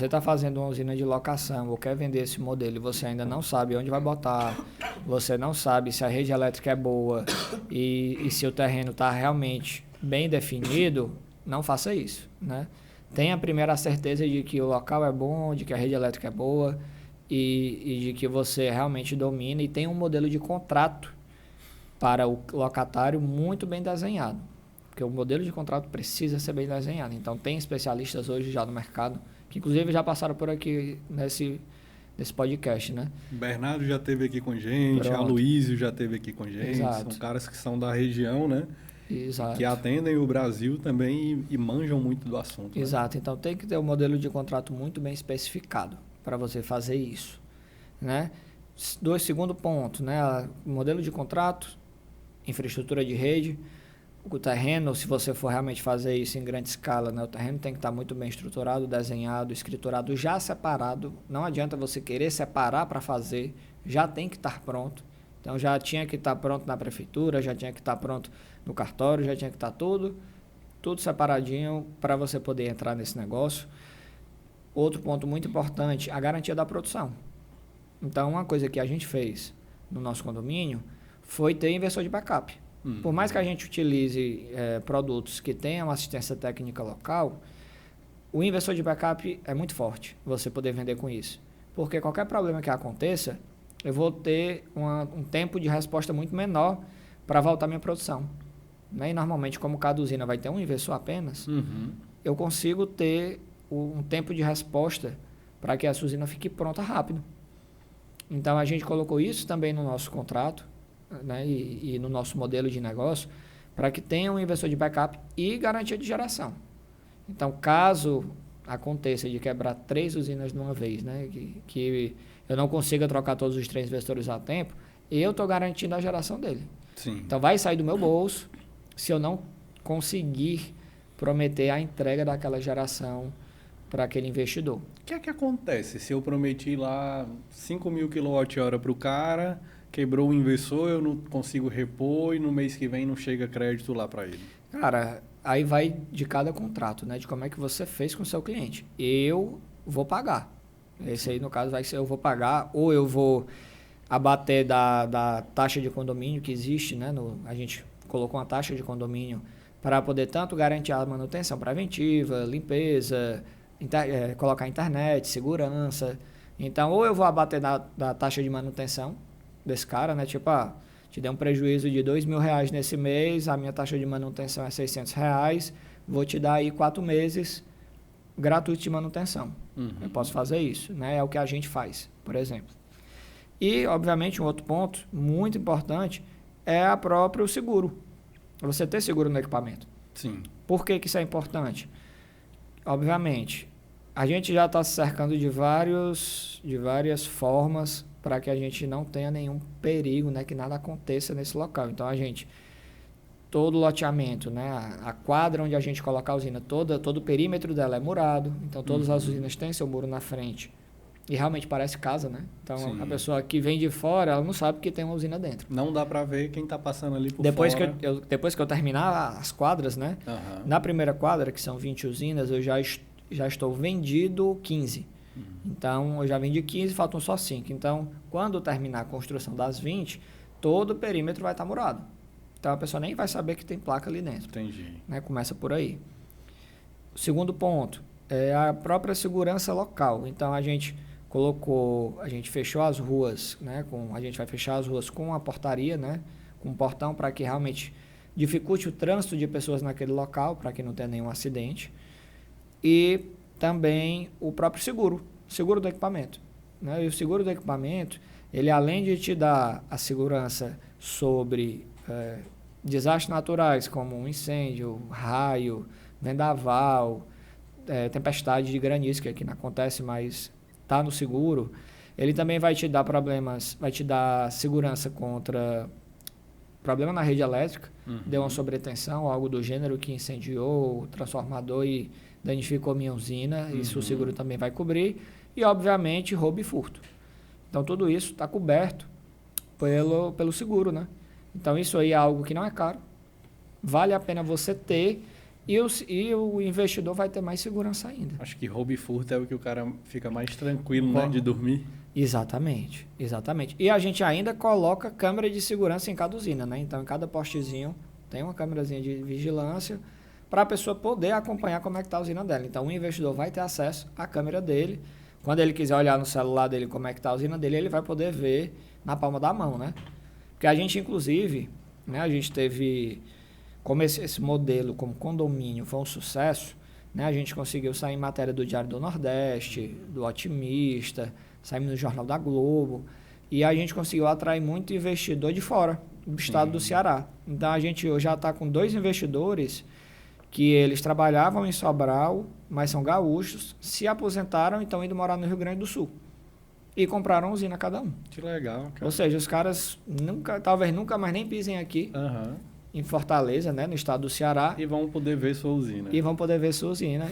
está fazendo uma usina de locação ou quer vender esse modelo e você ainda não sabe onde vai botar, você não sabe se a rede elétrica é boa e se o terreno está realmente bem definido, não faça isso, né? Tenha primeiro a certeza de que o local é bom, de que a rede elétrica é boa e de que você realmente domina e tem um modelo de contrato para o locatário muito bem desenhado. Porque o modelo de contrato precisa ser bem desenhado. Então, tem especialistas hoje já no mercado, que inclusive já passaram por aqui nesse podcast, né? O Bernardo já esteve aqui com a gente, Pronto. A Luísio já esteve aqui com a gente. Exato. São caras que são da região, né? Exato. Que atendem o Brasil também e manjam muito do assunto. Exato. Né? Então, tem que ter um modelo de contrato muito bem especificado para você fazer isso, né? Segundo ponto, né? Modelo de contrato, infraestrutura de rede. O terreno, se você for realmente fazer isso em grande escala, né, o terreno tem que estar muito bem estruturado, desenhado, escriturado, já separado. Não adianta você querer separar para fazer, já tem que estar pronto. Então, já tinha que estar pronto na prefeitura, já tinha que estar pronto no cartório, já tinha que estar tudo separadinho para você poder entrar nesse negócio. Outro ponto muito importante, a garantia da produção. Então, uma coisa que a gente fez no nosso condomínio foi ter inversor de backup. Por mais que a gente utilize produtos que tenham assistência técnica local, o inversor de backup é muito forte, você poder vender com isso. Porque qualquer problema que aconteça, eu vou ter um tempo de resposta muito menor para voltar minha produção. né? E normalmente, como cada usina vai ter um inversor apenas, eu consigo ter um tempo de resposta para que essa usina fique pronta rápido. Então, a gente colocou isso também no nosso contrato, né? E no nosso modelo de negócio, para que tenha um inversor de backup e garantia de geração. Então, caso aconteça de quebrar 3 usinas de uma vez, né? Que eu não consiga trocar todos os 3 inversores a tempo, eu estou garantindo a geração dele. Sim. Então, vai sair do meu bolso se eu não conseguir prometer a entrega daquela geração para aquele investidor. O que é que acontece se eu prometi lá 5.000 kWh para o cara, quebrou o inversor, eu não consigo repor e no mês que vem não chega crédito lá para ele? Cara, aí vai de cada contrato, né? De como é que você fez com o seu cliente. Eu vou pagar. Esse aí, no caso, vai ser eu vou pagar ou eu vou abater da taxa de condomínio que existe, né? A gente colocou uma taxa de condomínio para poder tanto garantir a manutenção preventiva, limpeza, colocar internet, segurança. Então, ou eu vou abater da taxa de manutenção desse cara, né? Tipo, te dei um prejuízo de R$2.000 nesse mês, a minha taxa de manutenção é R$600, vou te dar aí 4 meses gratuito de manutenção. Eu posso fazer isso, né? É o que a gente faz, por exemplo. E, obviamente, um outro ponto muito importante é o próprio seguro. Você ter seguro no equipamento. Sim. Por que isso é importante? Obviamente, a gente já está se cercando de várias formas para que a gente não tenha nenhum perigo, né, que nada aconteça nesse local. Então, todo o loteamento, né, a quadra onde a gente coloca a usina, todo o perímetro dela é murado. Então, todas as usinas têm seu muro na frente. E realmente parece casa, né? Então, Sim. A pessoa que vem de fora, ela não sabe que tem uma usina dentro. Não dá para ver quem está passando ali por Depois fora. Depois que eu terminar as quadras, né? Na primeira quadra, que são 20 usinas, eu já estou vendido 15. Então, eu já vendi 15, faltam só 5. Então, quando terminar a construção das 20, todo o perímetro vai estar murado. Então, a pessoa nem vai saber que tem placa ali dentro. Entendi. Né? Começa por aí. O segundo ponto é a própria segurança local. Então, a gente fechou as ruas, né? A gente vai fechar as ruas com a portaria, né? Com um portão para que realmente dificulte o trânsito de pessoas naquele local, para que não tenha nenhum acidente. E também o próprio seguro do equipamento. Né? E o seguro do equipamento, ele além de te dar a segurança sobre desastres naturais, como um incêndio, raio, vendaval, tempestade de granizo, que aqui não acontece, mas está no seguro. Ele também vai te dar segurança contra problema na rede elétrica, deu uma sobretensão, algo do gênero que incendiou o transformador e danificou minha usina, isso o seguro também vai cobrir. E, obviamente, roubo e furto. Então, tudo isso está coberto pelo seguro, né? Então, isso aí é algo que não é caro, vale a pena você ter e o investidor vai ter mais segurança ainda. Acho que roubo e furto é o que o cara fica mais tranquilo, né, de dormir. Exatamente. E a gente ainda coloca câmera de segurança em cada usina, né? Então, em cada postezinho tem uma câmerazinha de vigilância para a pessoa poder acompanhar como é que está a usina dela. Então, o investidor vai ter acesso à câmera dele. Quando ele quiser olhar no celular dele como é que está a usina dele, ele vai poder ver na palma da mão, né? Porque a gente, inclusive, né, a gente teve, como esse modelo, como condomínio, foi um sucesso, né? A gente conseguiu sair em matéria do Diário do Nordeste, do Otimista, saímos no Jornal da Globo, e a gente conseguiu atrair muito investidor de fora, do estado do Ceará. Então, a gente hoje já está com 2 investidores que eles trabalhavam em Sobral, mas são gaúchos, se aposentaram e estão indo morar no Rio Grande do Sul. E compraram uma usina cada um. Que legal, cara. Ou seja, os caras talvez nunca mais nem pisem aqui em Fortaleza, né, no estado do Ceará. E vão poder ver sua usina.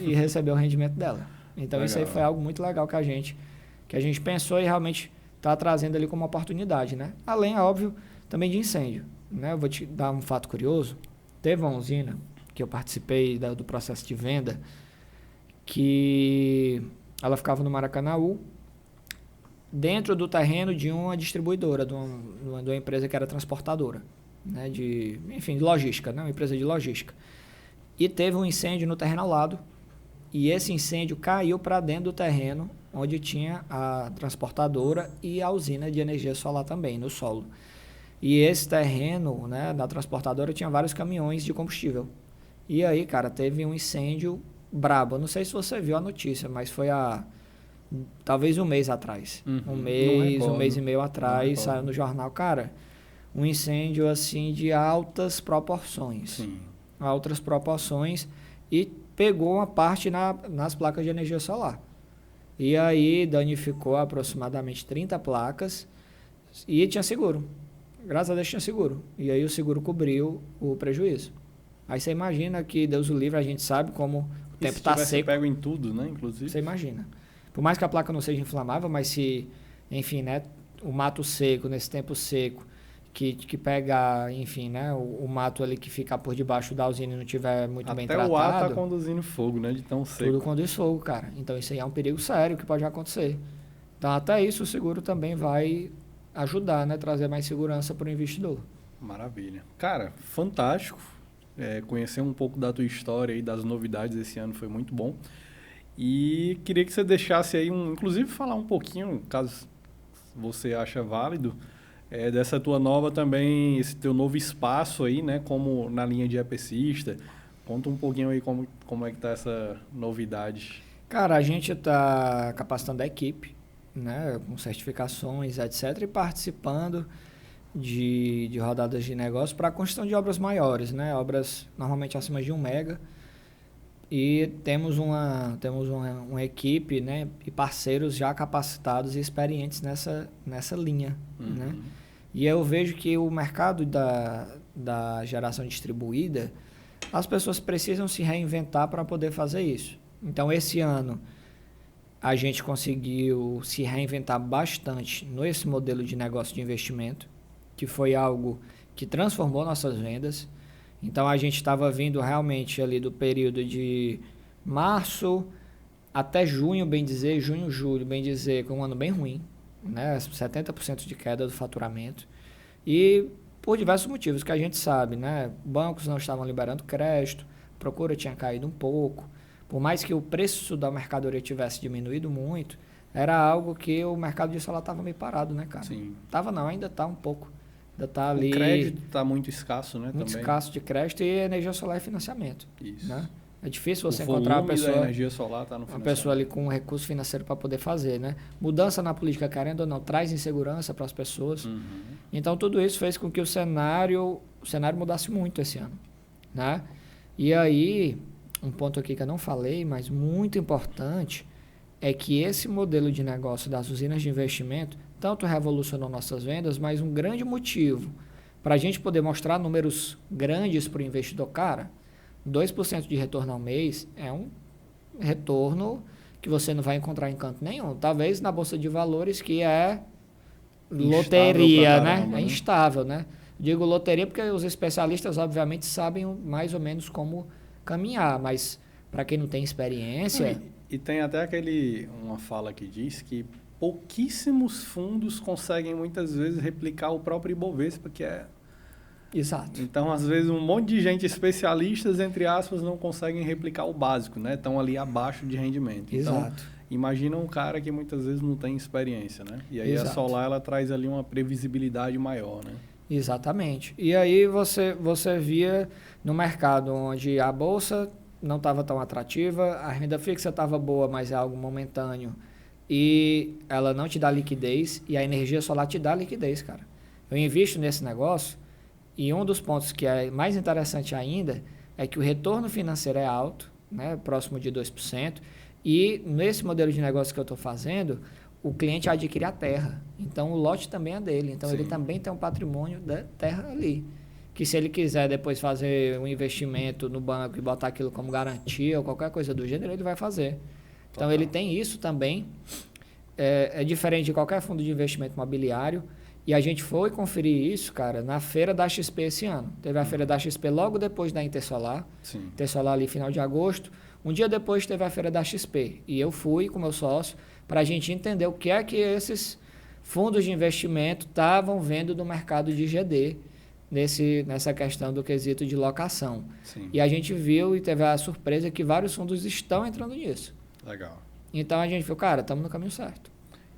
E receber o rendimento dela. Então, legal. Isso aí foi algo muito legal que a gente pensou e realmente está trazendo ali como oportunidade, né? Além, óbvio, também de incêndio. Né? Eu vou te dar um fato curioso. Teve uma usina que eu participei do processo de venda, que ela ficava no Maracanaú, dentro do terreno de uma distribuidora, de uma empresa que era transportadora, né, de logística, né, uma empresa de logística. E teve um incêndio no terreno ao lado, e esse incêndio caiu para dentro do terreno, onde tinha a transportadora e a usina de energia solar também, no solo. E esse terreno, né, da transportadora tinha vários caminhões de combustível. E aí, cara, teve um incêndio brabo. Eu não sei se você viu a notícia, mas foi talvez um mês atrás. Um mês e meio atrás, saiu no jornal. Cara, um incêndio assim de altas proporções. Sim. Altas proporções. E pegou uma parte nas placas de energia solar. E aí danificou aproximadamente 30 placas e tinha seguro. Graças a Deus tinha seguro. E aí o seguro cobriu o prejuízo. Aí você imagina que, Deus o livre, a gente sabe como o tempo está seco. Pego em tudo, né, inclusive. Você imagina. Por mais que a placa não seja inflamável, mas se, enfim, né, o mato seco, nesse tempo seco, que pega, enfim, né, o mato ali que fica por debaixo da usina e não tiver muito bem tratado. Até o ar tá conduzindo fogo, né, de tão seco. Tudo conduz fogo, cara. Então isso aí é um perigo sério que pode acontecer. Então até isso o seguro também vai ajudar, né, trazer mais segurança para o investidor. Maravilha. Cara, fantástico. Conhecer um pouco da tua história e das novidades desse ano foi muito bom. E queria que você deixasse aí, inclusive falar um pouquinho, caso você acha válido, dessa tua nova também, esse teu novo espaço aí, né, como na linha de EPCista. Conta um pouquinho aí como é que tá essa novidade. Cara, a gente está capacitando a equipe, né, com certificações, etc., e participando de rodadas de negócio para a construção de obras maiores, né, obras normalmente acima de 1 mega. E temos uma equipe, né, e parceiros já capacitados e experientes nessa linha. Né? E eu vejo que o mercado da geração distribuída, as pessoas precisam se reinventar para poder fazer isso. Então, esse ano, a gente conseguiu se reinventar bastante nesse modelo de negócio de investimento, que foi algo que transformou nossas vendas. Então, a gente estava vindo realmente ali do período de março até junho, bem dizer, junho, julho, bem dizer, com um ano bem ruim, né? 70% de queda do faturamento. E por diversos motivos que a gente sabe, né? Bancos não estavam liberando crédito, a procura tinha caído um pouco. Por mais que o preço da mercadoria tivesse diminuído muito, era algo que o mercado de solar estava meio parado, né, cara? Sim. Tava não, ainda está um pouco. Ainda tá ali, o crédito está muito escasso, né? Muito também. escasso de crédito e energia solar e financiamento. Isso. Né? É difícil você o encontrar uma volume pessoa, da energia solar tá no uma pessoa ali com recurso financeiro para poder fazer. Né? Mudança na política, querendo ou não, traz insegurança para as pessoas. Então, tudo isso fez com que o cenário mudasse muito esse ano. Né? E aí, um ponto aqui que eu não falei, mas muito importante, é que esse modelo de negócio das usinas de investimento tanto revolucionou nossas vendas, mas um grande motivo para a gente poder mostrar números grandes para o investidor, cara, 2% de retorno ao mês é um retorno que você não vai encontrar em canto nenhum. Talvez na Bolsa de Valores, que é loteria, né? É instável, né? Digo loteria porque os especialistas, obviamente, sabem mais ou menos como caminhar, mas para quem não tem experiência... E tem até uma fala que diz que pouquíssimos fundos conseguem muitas vezes replicar o próprio Ibovespa, que é... Exato. Então, às vezes, um monte de gente, especialistas, entre aspas, não conseguem replicar o básico, né? Estão ali abaixo de rendimento. Exato. Então, imagina um cara que muitas vezes não tem experiência, né? E aí Exato. a Solar, ela traz ali uma previsibilidade maior, né? Exatamente. E aí você via no mercado onde a bolsa não estava tão atrativa, a renda fixa estava boa, mas é algo momentâneo, e ela não te dá liquidez, e a energia solar te dá liquidez, cara. Eu invisto nesse negócio, e um dos pontos que é mais interessante ainda é que o retorno financeiro é alto, né, próximo de 2%, e nesse modelo de negócio que eu estou fazendo, o cliente adquire a terra, então o lote também é dele, então ele também tem um patrimônio da terra ali, que se ele quiser depois fazer um investimento no banco e botar aquilo como garantia ou qualquer coisa do gênero, ele vai fazer. Então, ele tem isso também. É diferente de qualquer fundo de investimento imobiliário. E a gente foi conferir isso, cara, na feira da XP esse ano. Teve a feira da XP logo depois da Intersolar. Sim. Intersolar ali final de agosto. Um dia depois teve a feira da XP. E eu fui com meu sócio para a gente entender o que é que esses fundos de investimento estavam vendo do mercado de GD nessa questão do quesito de locação. Sim. E a gente viu e teve a surpresa que vários fundos estão entrando nisso. Legal. Então a gente viu, cara, estamos no caminho certo.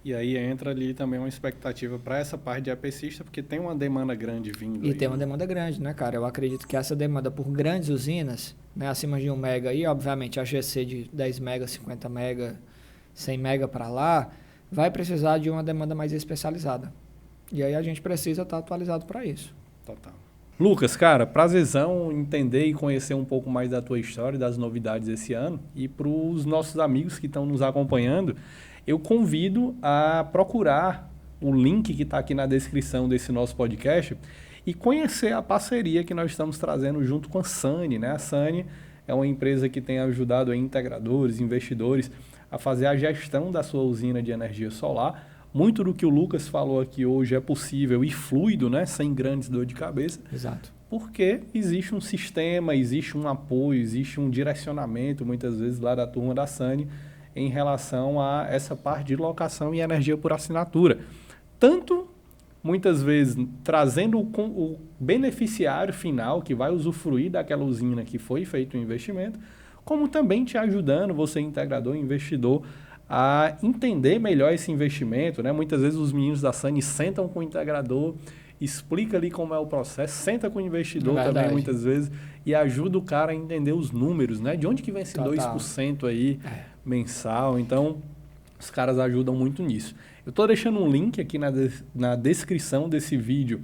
E aí entra ali também uma expectativa para essa parte de EPCista, porque tem uma demanda grande vindo. E aí, tem uma né? demanda grande, né, cara? Eu acredito que essa demanda por grandes usinas, né, acima de 1 mega e, obviamente, a GC de 10 mega, 50 mega, 100 mega para lá, vai precisar de uma demanda mais especializada. E aí a gente precisa estar atualizado para isso. Total. Lucas, cara, prazerzão entender e conhecer um pouco mais da tua história, das novidades esse ano. E para os nossos amigos que estão nos acompanhando, eu convido a procurar o link que está aqui na descrição desse nosso podcast e conhecer a parceria que nós estamos trazendo junto com a Sany, né? A Sany é uma empresa que tem ajudado aí integradores, investidores a fazer a gestão da sua usina de energia solar. Muito do que o Lucas falou aqui hoje é possível e fluido, né? Sem grandes dor de cabeça. Exato. Porque existe um sistema, existe um apoio, existe um direcionamento, muitas vezes, lá da turma da Sany, em relação a essa parte de locação e energia por assinatura. Tanto, muitas vezes, trazendo o beneficiário final que vai usufruir daquela usina que foi feito o investimento, como também te ajudando, você integrador, investidor, a entender melhor esse investimento, né? Muitas vezes os meninos da Sany sentam com o integrador, explica ali como é o processo, senta com o investidor também muitas vezes e ajuda o cara a entender os números, né? De onde que vem esse 2% aí mensal? Então, os caras ajudam muito nisso. Eu estou deixando um link aqui na descrição desse vídeo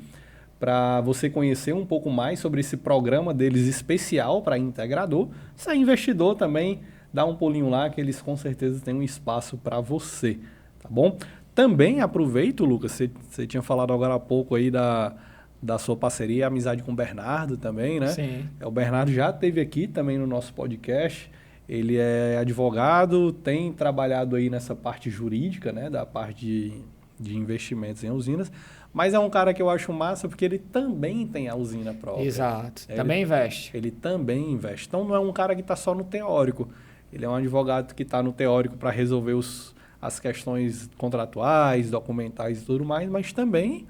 para você conhecer um pouco mais sobre esse programa deles especial para integrador. Se é investidor também, dá um pulinho lá que eles com certeza têm um espaço para você, tá bom? Também aproveito, Lucas, você tinha falado agora há pouco aí da sua parceria, amizade com o Bernardo também, né? Sim. O Bernardo já esteve aqui também no nosso podcast, ele é advogado, tem trabalhado aí nessa parte jurídica, né? Da parte de investimentos em usinas, mas é um cara que eu acho massa porque ele também tem a usina própria. Exato, também investe. Ele também investe, então não é um cara que está só no teórico. Ele é um advogado que está no teórico para resolver as questões contratuais, documentais e tudo mais, mas também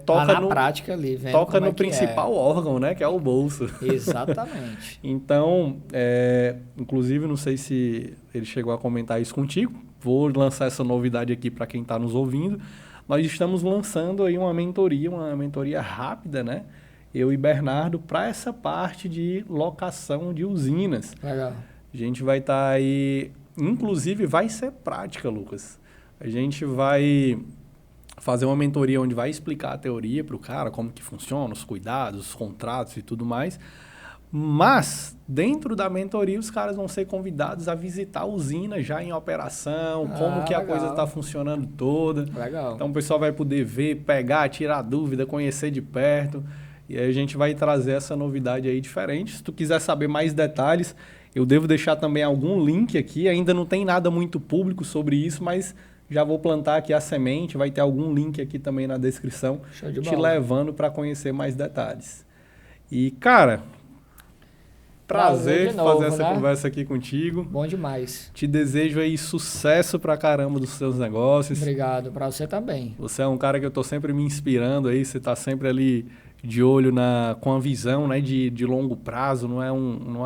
toca na prática ali, vendo toca no que principal órgão, né, que é o bolso. Exatamente. Então, inclusive, não sei se ele chegou a comentar isso contigo, vou lançar essa novidade aqui para quem está nos ouvindo. Nós estamos lançando aí uma mentoria rápida, né? Eu e Bernardo, para essa parte de locação de usinas. Legal. A gente vai estar aí, inclusive vai ser prática, Lucas. A gente vai fazer uma mentoria onde vai explicar a teoria para o cara, como que funciona, os cuidados, os contratos e tudo mais. Mas, dentro da mentoria, os caras vão ser convidados a visitar a usina já em operação, como que a coisa está funcionando toda. Legal. Então, o pessoal vai poder ver, pegar, tirar dúvida, conhecer de perto. E aí a gente vai trazer essa novidade aí diferente. Se tu quiser saber mais detalhes, eu devo deixar também algum link aqui. Ainda não tem nada muito público sobre isso, mas já vou plantar aqui a semente. Vai ter algum link aqui também na descrição, te levando para conhecer mais detalhes. E, cara, prazer novo, fazer essa né? conversa aqui contigo. Bom demais. Te desejo aí sucesso pra caramba dos seus negócios. Obrigado, para você também. Você é um cara que eu tô sempre me inspirando aí, você tá sempre ali de olho com a visão, né, de longo prazo, não é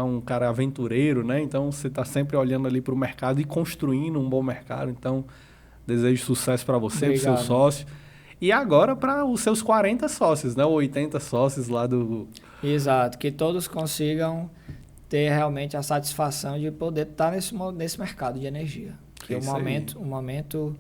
um cara aventureiro, né? Então você tá sempre olhando ali para o mercado e construindo um bom mercado. Então, desejo sucesso para você, para o seu sócio. E agora para os seus 40 sócios, né? 80 sócios lá do... Exato, que todos consigam ter realmente a satisfação de poder estar nesse mercado de energia. Que um momento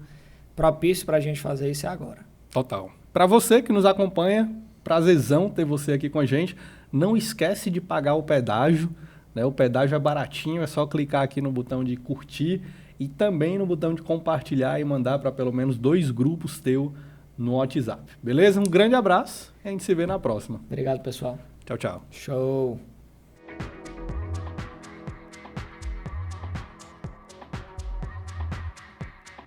propício para a gente fazer isso é agora. Total. Para você que nos acompanha, prazerzão ter você aqui com a gente. Não esquece de pagar o pedágio, né? O pedágio é baratinho, é só clicar aqui no botão de curtir e também no botão de compartilhar e mandar para pelo menos 2 grupos teu no WhatsApp. Beleza? Um grande abraço e a gente se vê na próxima. Obrigado, pessoal. Tchau, tchau. Show!